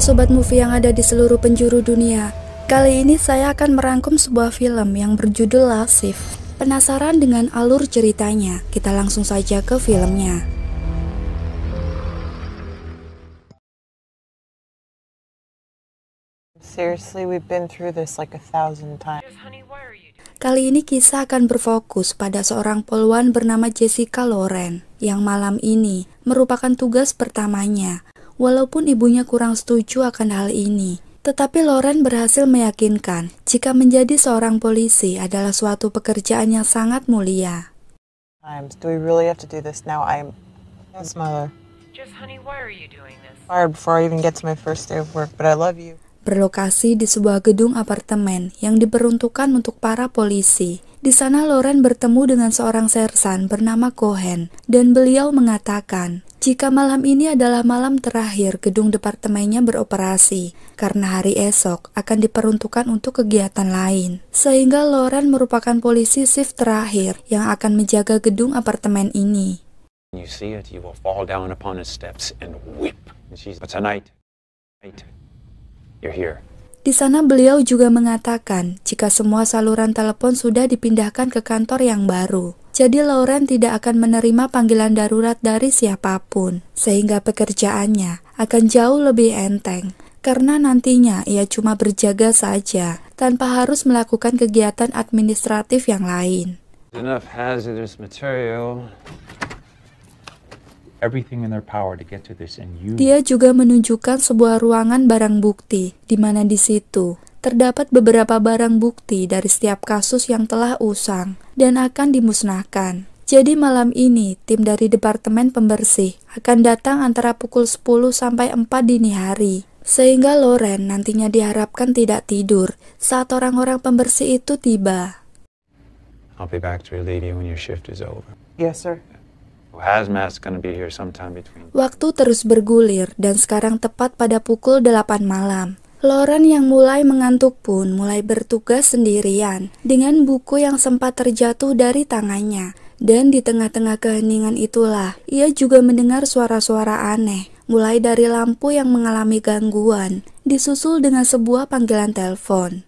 Halo Sobat Movie yang ada di seluruh penjuru dunia. Kali ini saya akan merangkum sebuah film yang berjudul Love Shift. Penasaran dengan alur ceritanya? Kita langsung saja ke filmnya. Seriously, we've been through this like 1,000 times. Kali ini kisah akan berfokus pada seorang poluan bernama Jessica Loren yang malam ini merupakan tugas pertamanya. Walaupun ibunya kurang setuju akan hal ini, tetapi Loren berhasil meyakinkan jika menjadi seorang polisi adalah suatu pekerjaan yang sangat mulia. Do we really have to do this now? I'm his mother. Just honey, why are you doing this? Fired before I even get to my first day of work, but I love you. Berlokasi di sebuah gedung apartemen yang diperuntukkan untuk para polisi. Di sana Loren bertemu dengan seorang sersan bernama Cohen dan beliau mengatakan jika malam ini adalah malam terakhir gedung departemennya beroperasi karena hari esok akan diperuntukkan untuk kegiatan lain. Sehingga Loren merupakan polisi shift terakhir yang akan menjaga gedung apartemen ini. You see it, you will fall down upon his steps and whip. But tonight, you're here. Di sana beliau juga mengatakan jika semua saluran telepon sudah dipindahkan ke kantor yang baru. Jadi Loren tidak akan menerima panggilan darurat dari siapapun, sehingga pekerjaannya akan jauh lebih enteng. Karena nantinya ia cuma berjaga saja, tanpa harus melakukan kegiatan administratif yang lain. Enough hazardous material. Everything in their power to get to this and you. Dia juga menunjukkan sebuah ruangan barang bukti, di mana di situ terdapat beberapa barang bukti dari setiap kasus yang telah usang dan akan dimusnahkan. Jadi malam ini tim dari Departemen Pembersih akan datang antara pukul 10 sampai 4 dini hari. Sehingga Loren nantinya diharapkan tidak tidur saat orang-orang pembersih itu tiba. I'll be back to relieve you when your shift is over. Yes, sir. Hazmat's gonna be here sometime between. Waktu terus bergulir dan sekarang tepat pada pukul 8 malam. Loren yang mulai mengantuk pun mulai bertugas sendirian dengan buku yang sempat terjatuh dari tangannya. Dan di tengah-tengah keheningan itulah ia juga mendengar suara-suara aneh, mulai dari lampu yang mengalami gangguan, disusul dengan sebuah panggilan telepon.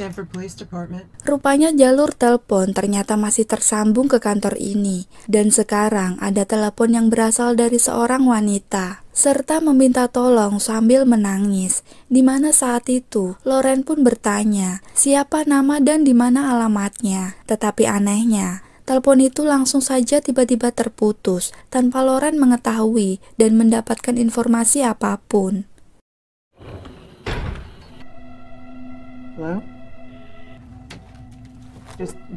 Sanford Police Department. Rupanya jalur telepon ternyata masih tersambung ke kantor ini, dan sekarang ada telepon yang berasal dari seorang wanita, serta meminta tolong sambil menangis, di mana saat itu Loren pun bertanya siapa nama dan di mana alamatnya. Tetapi anehnya, telepon itu langsung saja tiba-tiba terputus, tanpa Loren mengetahui dan mendapatkan informasi apapun. Hello?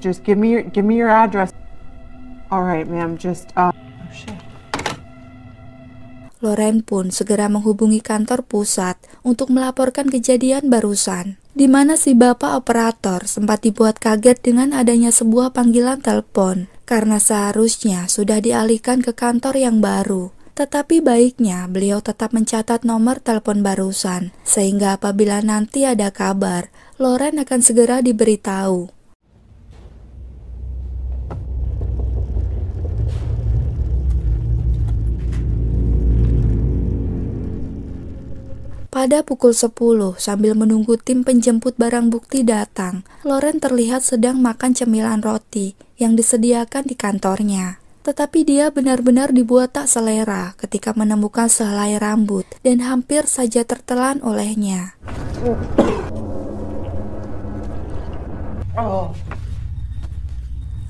Just give me your address. All right, ma'am. Oh shit. Loren pun segera menghubungi kantor pusat untuk melaporkan kejadian barusan, di mana si bapak operator sempat dibuat kaget dengan adanya sebuah panggilan telepon, karena seharusnya sudah dialihkan ke kantor yang baru. Tetapi baiknya beliau tetap mencatat nomor telepon barusan, sehingga apabila nanti ada kabar, Loren akan segera diberitahu. Pada pukul 10, sambil menunggu tim penjemput barang bukti datang, Loren terlihat sedang makan cemilan roti yang disediakan di kantornya. Tetapi dia benar-benar dibuat tak selera ketika menemukan sehelai rambut dan hampir saja tertelan olehnya.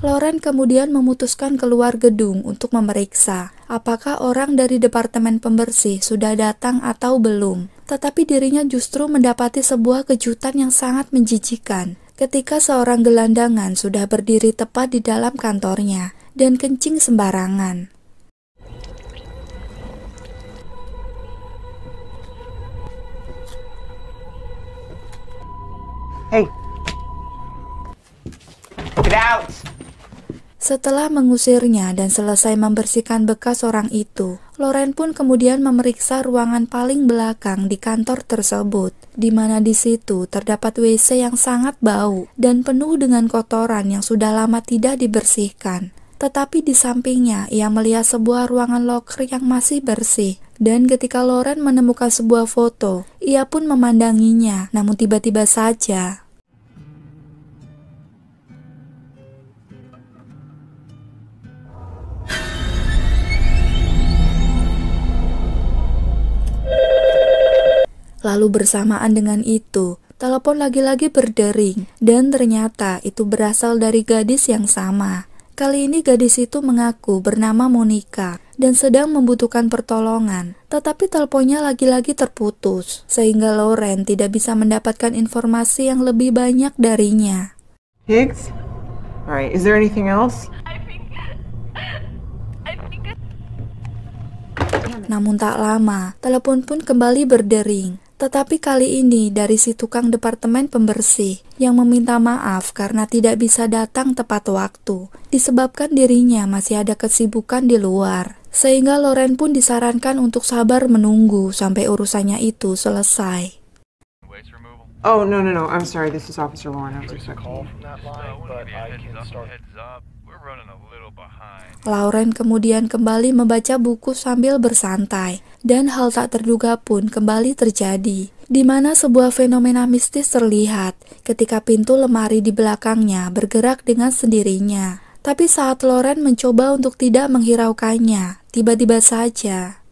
Loren kemudian memutuskan keluar gedung untuk memeriksa apakah orang dari Departemen Pembersih sudah datang atau belum. Tetapi dirinya justru mendapati sebuah kejutan yang sangat menjijikan ketika seorang gelandangan sudah berdiri tepat di dalam kantornya dan kencing sembarangan. Hey. Get out. Setelah mengusirnya dan selesai membersihkan bekas orang itu, Loren pun kemudian memeriksa ruangan paling belakang di kantor tersebut, di mana di situ terdapat WC yang sangat bau dan penuh dengan kotoran yang sudah lama tidak dibersihkan. Tetapi di sampingnya, ia melihat sebuah ruangan loker yang masih bersih. Dan ketika Loren menemukan sebuah foto, ia pun memandanginya, namun tiba-tiba saja lalu bersamaan dengan itu, telepon lagi-lagi berdering dan ternyata itu berasal dari gadis yang sama. Kali ini gadis itu mengaku bernama Monica dan sedang membutuhkan pertolongan, tetapi teleponnya lagi-lagi terputus, sehingga Loren tidak bisa mendapatkan informasi yang lebih banyak darinya. Higgs? Alright, is there anything else? Namun tak lama, telepon pun kembali berdering. Tetapi kali ini dari si tukang departemen pembersih yang meminta maaf karena tidak bisa datang tepat waktu, disebabkan dirinya masih ada kesibukan di luar. Sehingga Loren pun disarankan untuk sabar menunggu sampai urusannya itu selesai. Oh, no. I'm sorry. This is Officer Lauren. I was expecting you. Lauren kemudian kembali membaca buku sambil bersantai, dan hal tak terduga pun kembali terjadi, di mana sebuah fenomena mistis terlihat ketika pintu lemari di belakangnya bergerak dengan sendirinya. Tapi saat Lauren mencoba untuk tidak menghiraukannya, tiba-tiba saja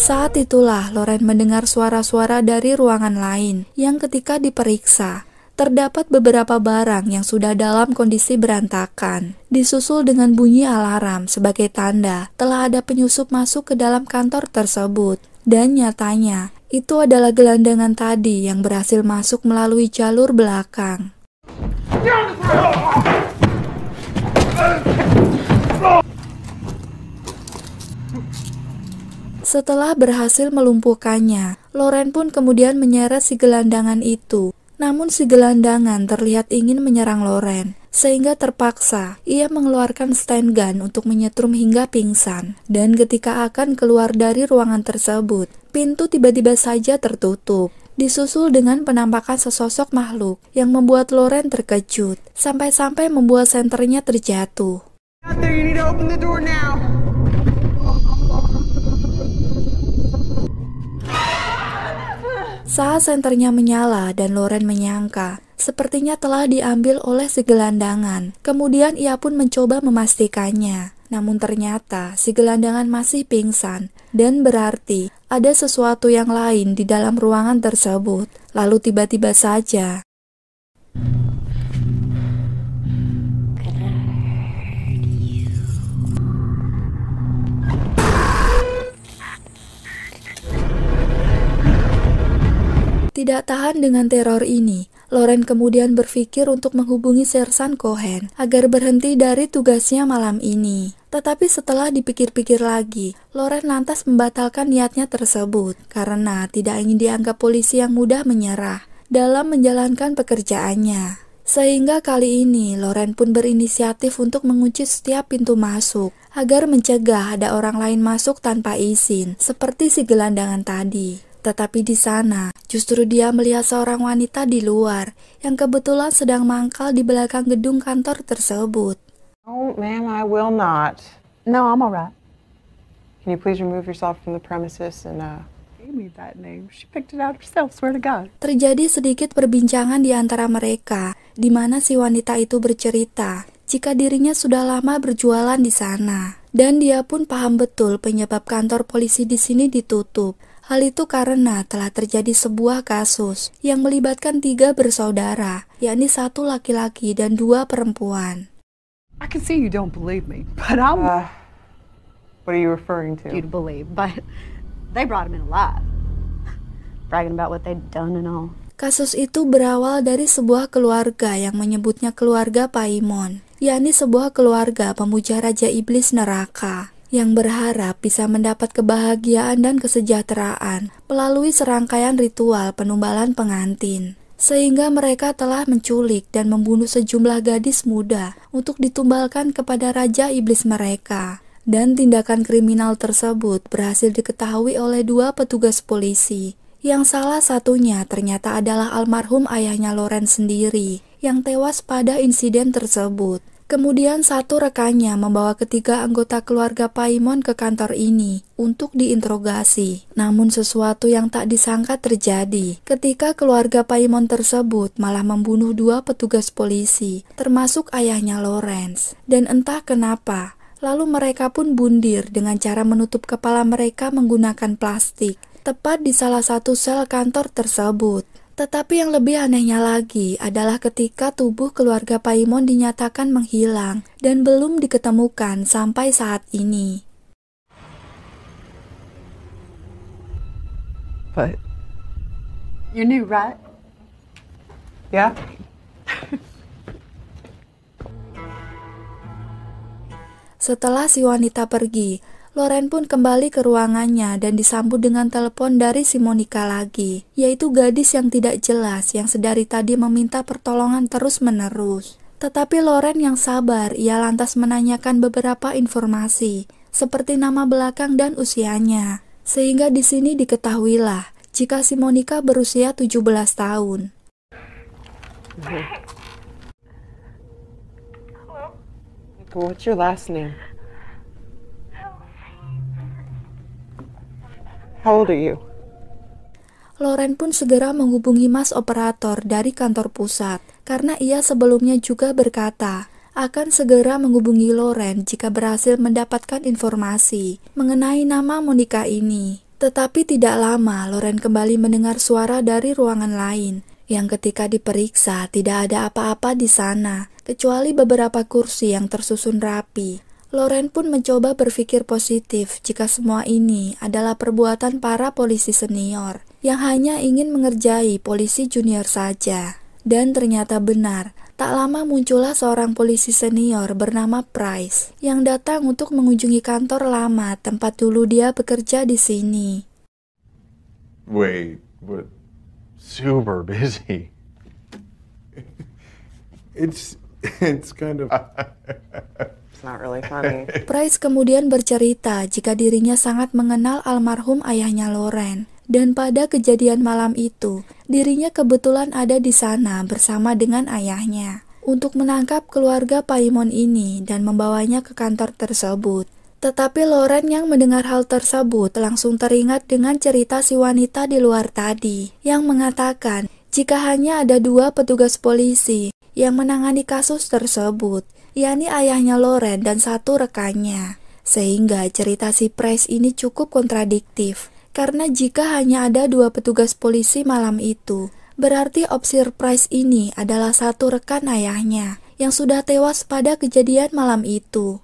saat itulah Loren mendengar suara-suara dari ruangan lain yang ketika diperiksa, terdapat beberapa barang yang sudah dalam kondisi berantakan, disusul dengan bunyi alarm sebagai tanda telah ada penyusup masuk ke dalam kantor tersebut. Dan nyatanya, itu adalah gelandangan tadi yang berhasil masuk melalui jalur belakang. Setelah berhasil melumpuhkannya, Loren pun kemudian menyeret si gelandangan itu. Namun si gelandangan terlihat ingin menyerang Loren, sehingga terpaksa ia mengeluarkan stand gun untuk menyetrum hingga pingsan. Dan ketika akan keluar dari ruangan tersebut, pintu tiba-tiba saja tertutup, disusul dengan penampakan sesosok makhluk yang membuat Loren terkejut, sampai-sampai membuat senternya terjatuh. Out there, you need to open the door now. Saat senternya menyala dan Loren menyangka sepertinya telah diambil oleh si gelandangan. Kemudian ia pun mencoba memastikannya. Namun ternyata si gelandangan masih pingsan dan berarti ada sesuatu yang lain di dalam ruangan tersebut. Lalu tiba-tiba saja tidak tahan dengan teror ini, Loren kemudian berpikir untuk menghubungi Sersan Cohen agar berhenti dari tugasnya malam ini. Tetapi setelah dipikir-pikir lagi, Loren lantas membatalkan niatnya tersebut karena tidak ingin dianggap polisi yang mudah menyerah dalam menjalankan pekerjaannya. Sehingga kali ini Loren pun berinisiatif untuk mengunci setiap pintu masuk agar mencegah ada orang lain masuk tanpa izin, seperti si gelandangan tadi. Tetapi di sana, justru dia melihat seorang wanita di luar yang kebetulan sedang mangkal di belakang gedung kantor tersebut. Oh, ma'am, I will not. No, I'm all right. Can you please remove yourself from the premises and, Gave me that name. She picked it out herself, swear to God. Terjadi sedikit perbincangan di antara mereka, di mana si wanita itu bercerita jika dirinya sudah lama berjualan di sana. Dan dia pun paham betul penyebab kantor polisi di sini ditutup. Hal itu karena telah terjadi sebuah kasus yang melibatkan 3 bersaudara, yakni 1 laki-laki dan 2 perempuan. I can see you don't believe me, but I'm what are you referring you to? to believe. But they brought him in alive, bragging about what they'd done and all. Kasus itu berawal dari sebuah keluarga yang menyebutnya keluarga Paimon, yakni sebuah keluarga pemuja Raja Iblis Neraka, yang berharap bisa mendapat kebahagiaan dan kesejahteraan melalui serangkaian ritual penumbalan pengantin. sehingga mereka telah menculik dan membunuh sejumlah gadis muda untuk ditumbalkan kepada raja iblis mereka. Dan tindakan kriminal tersebut berhasil diketahui oleh 2 petugas polisi, yang salah satunya ternyata adalah almarhum ayahnya Loren sendiri yang tewas pada insiden tersebut. Kemudian satu rekannya membawa ketiga anggota keluarga Paimon ke kantor ini untuk diinterogasi. Namun sesuatu yang tak disangka terjadi ketika keluarga Paimon tersebut malah membunuh 2 petugas polisi, termasuk ayahnya Lawrence. Dan entah kenapa, lalu mereka pun bundir dengan cara menutup kepala mereka menggunakan plastik, tepat di salah satu sel kantor tersebut. Tetapi yang lebih anehnya lagi adalah ketika tubuh keluarga Paimon dinyatakan menghilang dan belum diketemukan sampai saat ini. But You knew, right? yeah, Setelah si wanita pergi, Loren pun kembali ke ruangannya dan disambut dengan telepon dari si Monica lagi, yaitu gadis yang tidak jelas yang sedari tadi meminta pertolongan terus-menerus. Tetapi Loren yang sabar, ia lantas menanyakan beberapa informasi, seperti nama belakang dan usianya. Sehingga di sini diketahuilah jika si Monica berusia 17 tahun. what's your last name? How old are you? Loren pun segera menghubungi mas operator dari kantor pusat, karena ia sebelumnya juga berkata akan segera menghubungi Loren jika berhasil mendapatkan informasi mengenai nama Monica ini. Tetapi tidak lama, Loren kembali mendengar suara dari ruangan lain, yang ketika diperiksa tidak ada apa-apa di sana, kecuali beberapa kursi yang tersusun rapi. Loren pun mencoba berpikir positif jika semua ini adalah perbuatan para polisi senior yang hanya ingin mengerjai polisi junior saja. Dan ternyata benar, tak lama muncullah seorang polisi senior bernama Price yang datang untuk mengunjungi kantor lama tempat dulu dia bekerja di sini. Wait, what? Super busy. It's kind of. It's not really funny. Price kemudian bercerita jika dirinya sangat mengenal almarhum ayahnya Loren. Dan pada kejadian malam itu, dirinya kebetulan ada di sana bersama dengan ayahnya untuk menangkap keluarga Paimon ini dan membawanya ke kantor tersebut. Tetapi Loren yang mendengar hal tersebut langsung teringat dengan cerita si wanita di luar tadi yang mengatakan jika hanya ada 2 petugas polisi yang menangani kasus tersebut, yakni ayahnya Loren dan 1 rekannya. Sehingga cerita si Price ini cukup kontradiktif, karena jika hanya ada 2 petugas polisi malam itu, berarti Opsir Price ini adalah 1 rekan ayahnya yang sudah tewas pada kejadian malam itu.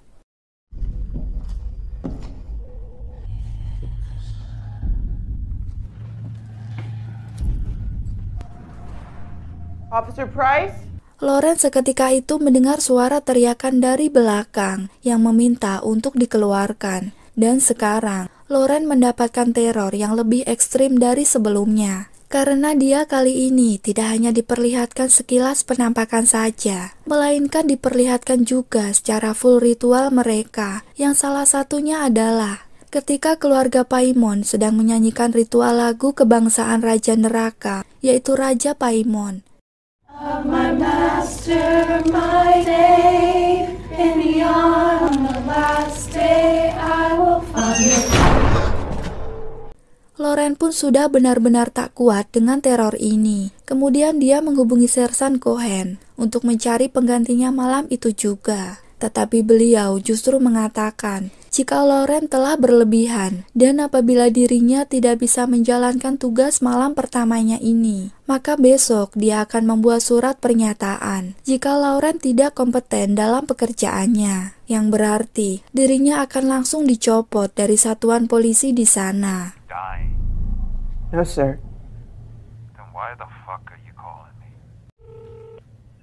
Officer Price? Loren seketika itu mendengar suara teriakan dari belakang yang meminta untuk dikeluarkan. Dan sekarang, Loren mendapatkan teror yang lebih ekstrim dari sebelumnya. Karena dia kali ini tidak hanya diperlihatkan sekilas penampakan saja, melainkan diperlihatkan juga secara full ritual mereka, yang salah satunya adalah ketika keluarga Paimon sedang menyanyikan ritual lagu kebangsaan Raja Neraka, yaitu Raja Paimon. My master, my day, in the on the last day I will find you. Loren pun sudah benar-benar tak kuat dengan teror ini. Kemudian dia menghubungi Sersan Cohen untuk mencari penggantinya malam itu juga. Tetapi beliau justru mengatakan jika Loren telah berlebihan dan apabila dirinya tidak bisa menjalankan tugas malam pertamanya ini, maka besok dia akan membuat surat pernyataan jika Loren tidak kompeten dalam pekerjaannya, yang berarti dirinya akan langsung dicopot dari satuan polisi di sana. Die. No, sir. Then why the fuck are you calling me?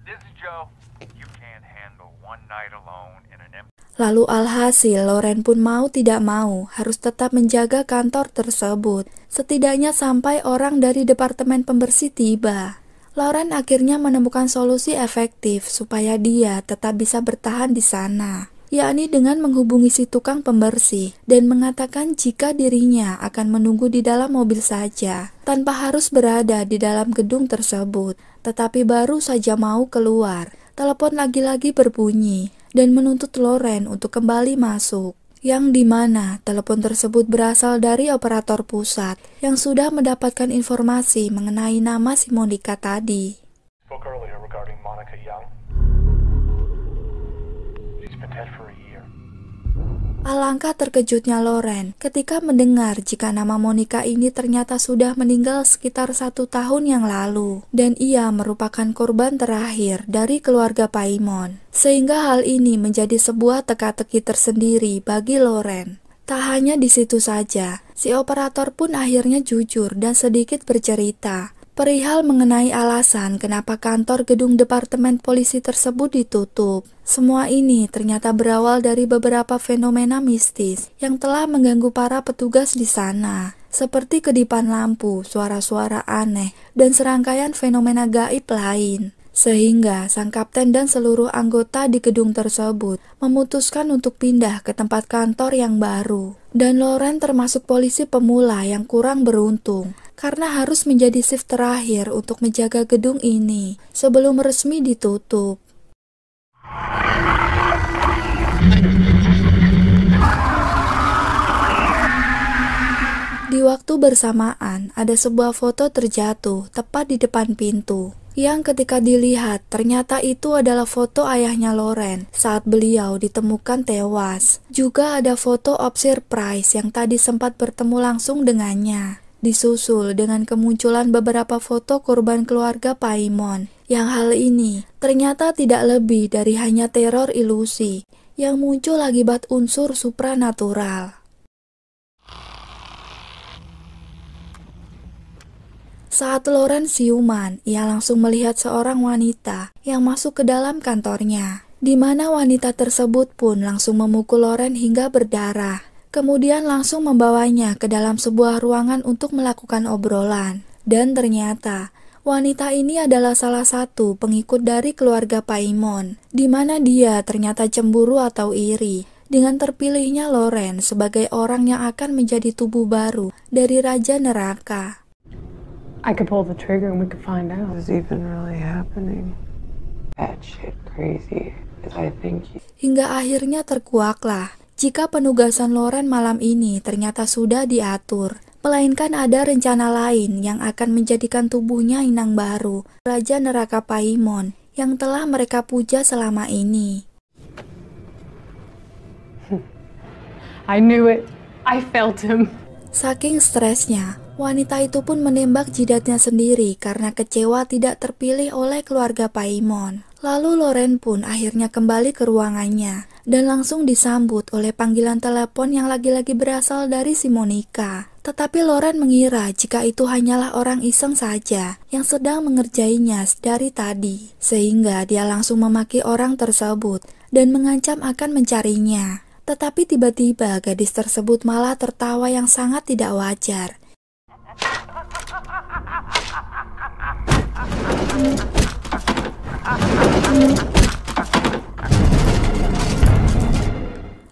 This is Joe. You can't handle one night alone in an empty... Lalu alhasil Loren pun mau tidak mau harus tetap menjaga kantor tersebut, setidaknya sampai orang dari departemen pembersih tiba. Lauren akhirnya menemukan solusi efektif supaya dia tetap bisa bertahan di sana, yakni dengan menghubungi si tukang pembersih dan mengatakan jika dirinya akan menunggu di dalam mobil saja, tanpa harus berada di dalam gedung tersebut. Tetapi baru saja mau keluar, telepon lagi-lagi berbunyi dan menuntut Lauren untuk kembali masuk, yang dimana telepon tersebut berasal dari operator pusat yang sudah mendapatkan informasi mengenai nama si Monica tadi. Spoke earlier regarding Monica Young. She's been dead for a year. Alangkah terkejutnya Lauren ketika mendengar jika nama Monica ini ternyata sudah meninggal sekitar 1 tahun yang lalu, dan ia merupakan korban terakhir dari keluarga Paimon. Sehingga hal ini menjadi sebuah teka-teki tersendiri bagi Lauren. Tak hanya di situ saja, si operator pun akhirnya jujur dan sedikit bercerita perihal mengenai alasan kenapa kantor gedung departemen polisi tersebut ditutup. Semua ini ternyata berawal dari beberapa fenomena mistis yang telah mengganggu para petugas di sana, seperti kedipan lampu, suara-suara aneh, dan serangkaian fenomena gaib lain. Sehingga sang kapten dan seluruh anggota di gedung tersebut memutuskan untuk pindah ke tempat kantor yang baru. Dan Lauren termasuk polisi pemula yang kurang beruntung, karena harus menjadi shift terakhir untuk menjaga gedung ini sebelum resmi ditutup. Di waktu bersamaan, ada sebuah foto terjatuh tepat di depan pintu, yang ketika dilihat ternyata itu adalah foto ayahnya Lauren saat beliau ditemukan tewas. Juga ada foto Officer Price yang tadi sempat bertemu langsung dengannya, disusul dengan kemunculan beberapa foto korban keluarga Paimon, yang hal ini ternyata tidak lebih dari hanya teror ilusi yang muncul akibat unsur supranatural. Saat Lauren siuman, ia langsung melihat seorang wanita yang masuk ke dalam kantornya, di mana wanita tersebut pun langsung memukul Lauren hingga berdarah, kemudian langsung membawanya ke dalam sebuah ruangan untuk melakukan obrolan. Dan ternyata wanita ini adalah salah satu pengikut dari keluarga Paimon, di mana dia ternyata cemburu atau iri dengan terpilihnya Lauren sebagai orang yang akan menjadi tubuh baru dari Raja Neraka. I could pull the trigger and we could find out. Is even really happening? That shit crazy. I think. Hingga akhirnya terkuaklah jika penugasan Lauren malam ini ternyata sudah diatur, melainkan ada rencana lain yang akan menjadikan tubuhnya inang baru, Raja Neraka Paimon, yang telah mereka puja selama ini. I knew it. I felt him. Saking stresnya, wanita itu pun menembak jidatnya sendiri karena kecewa tidak terpilih oleh keluarga Paimon. Lalu Lauren pun akhirnya kembali ke ruangannya dan langsung disambut oleh panggilan telepon yang lagi-lagi berasal dari si Monica. Tetapi Lauren mengira jika itu hanyalah orang iseng saja yang sedang mengerjainya dari tadi, sehingga dia langsung memaki orang tersebut dan mengancam akan mencarinya. Tetapi tiba-tiba gadis tersebut malah tertawa yang sangat tidak wajar.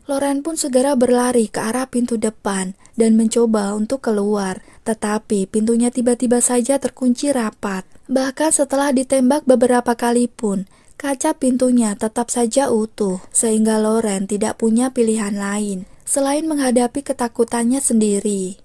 Lauren pun segera berlari ke arah pintu depan dan mencoba untuk keluar, tetapi pintunya tiba-tiba saja terkunci rapat. Bahkan setelah ditembak beberapa kali pun, kaca pintunya tetap saja utuh, sehingga Lauren tidak punya pilihan lain selain menghadapi ketakutannya sendiri.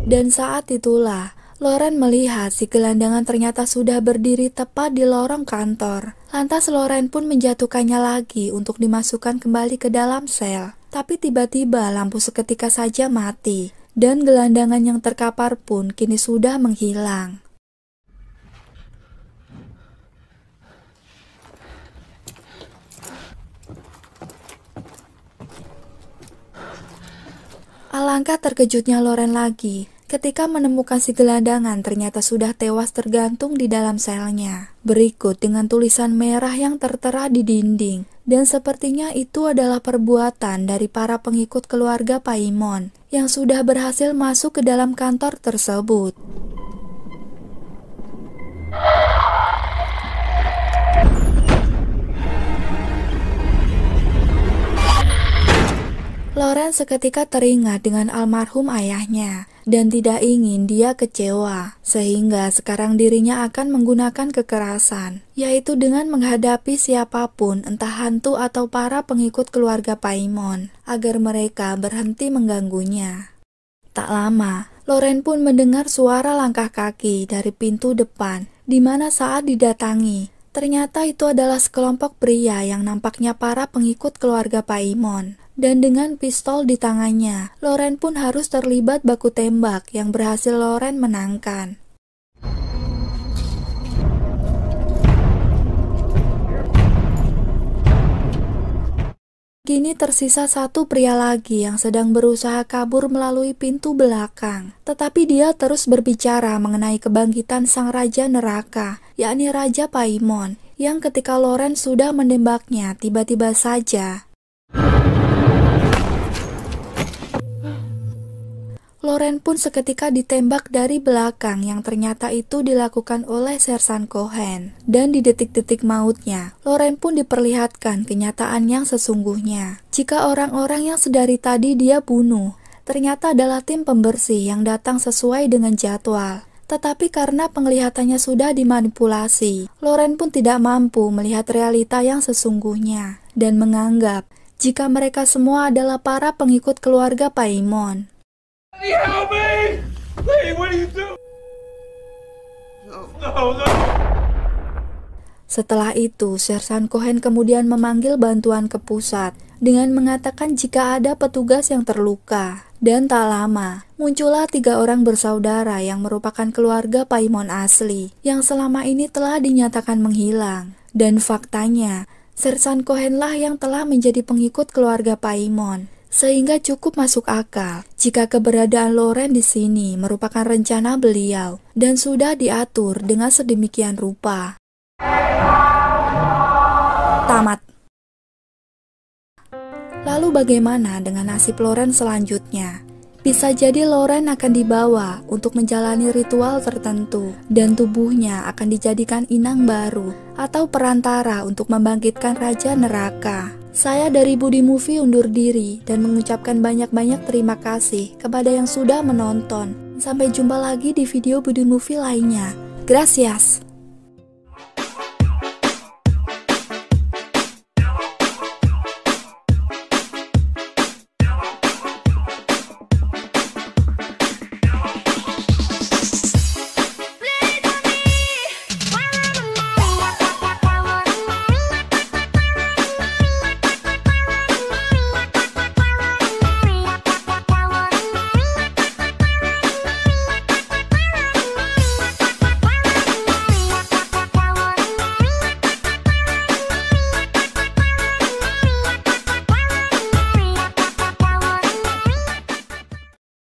Dan saat itulah Lauren melihat si gelandangan ternyata sudah berdiri tepat di lorong kantor. Lantas Lauren pun menjatuhkannya lagi untuk dimasukkan kembali ke dalam sel. Tapi tiba-tiba lampu seketika saja mati, dan gelandangan yang terkapar pun kini sudah menghilang. Alangkah terkejutnya Lauren lagi Ketika menemukan si gelandangan ternyata sudah tewas tergantung di dalam selnya. Berikut dengan tulisan merah yang tertera di dinding. Dan sepertinya itu adalah perbuatan dari para pengikut keluarga Paimon yang sudah berhasil masuk ke dalam kantor tersebut. Loren seketika teringat dengan almarhum ayahnya dan tidak ingin dia kecewa, sehingga sekarang dirinya akan menggunakan kekerasan, yaitu dengan menghadapi siapapun, entah hantu atau para pengikut keluarga Paimon, agar mereka berhenti mengganggunya. Tak lama, Loren pun mendengar suara langkah kaki dari pintu depan, di mana saat didatangi, ternyata itu adalah sekelompok pria yang nampaknya para pengikut keluarga Paimon. Dan dengan pistol di tangannya, Loren pun harus terlibat baku tembak yang berhasil Loren menangkan. Kini tersisa satu pria lagi yang sedang berusaha kabur melalui pintu belakang. Tetapi dia terus berbicara mengenai kebangkitan sang Raja Neraka, yakni Raja Paimon, yang ketika Loren sudah menembaknya, tiba-tiba saja Loren pun seketika ditembak dari belakang yang ternyata itu dilakukan oleh Sersan Cohen. Dan di detik-detik mautnya, Loren pun diperlihatkan kenyataan yang sesungguhnya. Jika orang-orang yang sedari tadi dia bunuh, ternyata adalah tim pembersih yang datang sesuai dengan jadwal. Tetapi karena penglihatannya sudah dimanipulasi, Loren pun tidak mampu melihat realita yang sesungguhnya dan menganggap jika mereka semua adalah para pengikut keluarga Paimon. Help me! Please, what are you doing? No. Setelah itu, Sersan Cohen kemudian memanggil bantuan ke pusat dengan mengatakan jika ada petugas yang terluka. Dan tak lama, muncullah 3 orang bersaudara yang merupakan keluarga Paimon asli yang selama ini telah dinyatakan menghilang. Dan faktanya, Sersan Cohen lah yang telah menjadi pengikut keluarga Paimon. Sehingga cukup masuk akal jika keberadaan Loren di sini merupakan rencana beliau dan sudah diatur dengan sedemikian rupa. Tamat. Lalu bagaimana dengan nasib Loren selanjutnya? Bisa jadi Loren akan dibawa untuk menjalani ritual tertentu dan tubuhnya akan dijadikan inang baru atau perantara untuk membangkitkan Raja Neraka. Saya dari Budi Movie undur diri dan mengucapkan banyak-banyak terima kasih kepada yang sudah menonton. Sampai jumpa lagi di video Budi Movie lainnya. Gracias!